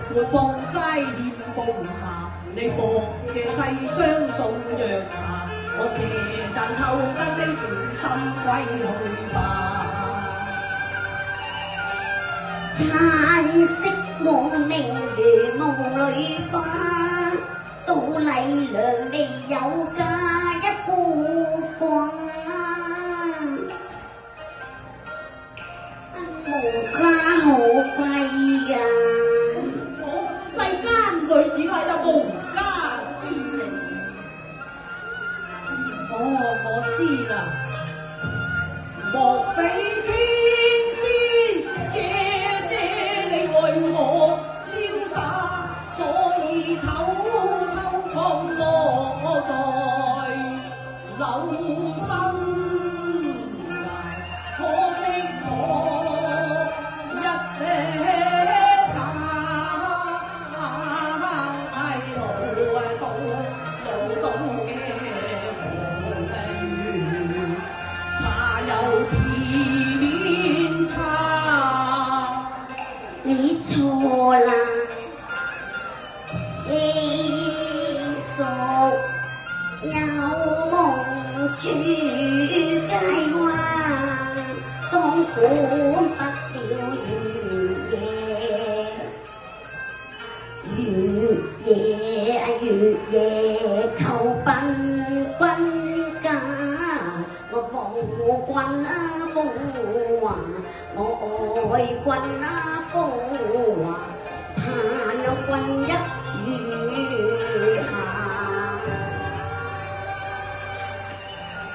沒放齋念奉茶，你莫借世相送藥茶，我借賺抽得的小心歸去吧。嘆息夢明如夢裏花，到麗娘未有家一孤寡，無家可歸呀！我世間女子係有無家之理。我知啦，莫非天仙姐你為我瀟灑，所以偷偷放我在樓心崖，可惜我一家太老到嘅怕有偏差。你錯啦，基屬有夢住街灣，當管不了月夜求奔君家，我報君風華，我愛君風華，盼有君一雨下。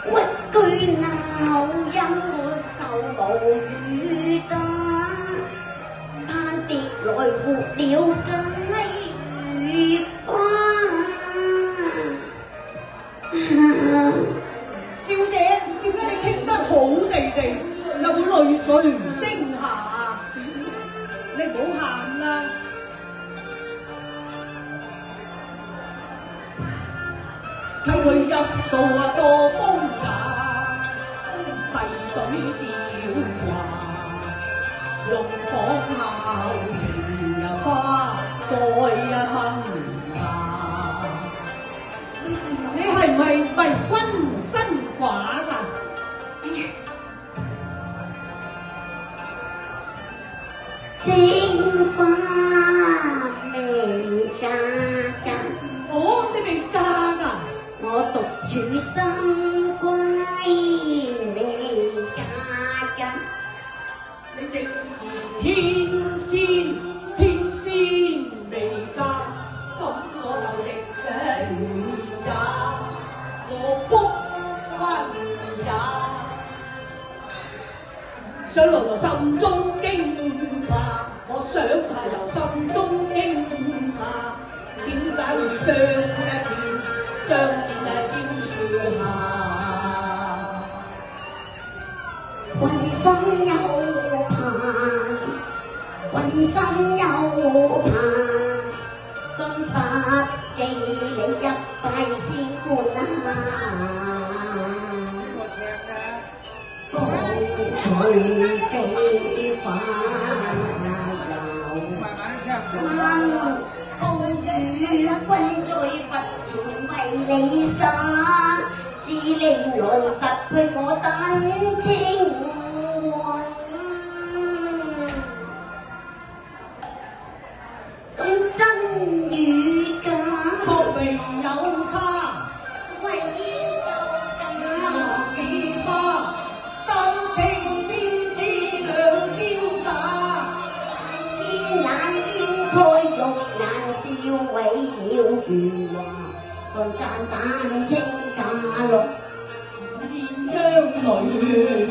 屈居鬧音我受無語打，盼跌來活了雞花。小姐，點解你傾得好地地，又會淚水聲下啊？你唔好喊啦！睇佢入數多風雅，細水笑話，用仿效情花再問下。你係唔係迷君身寡㗎？青花未嫁㗎，你未嫁㗎？我獨處深閨未嫁㗎。你正是天仙，天仙未嫁，咁我就亦如也，我福分也。想來由心中驚怕，我想下由心中驚怕，點解會相一見，相沾樹下？君心有盼，君心有盼，君不記你一拜先官風隨機花有山，風雨君在佛前為你灑，只令來失去我等情魂。咁真與假，確未有差。為受似花，丹青先知兩瀟灑。煙冷煙開玉顏笑毀了圓華，看讚丹青嫁綠燕窗裏。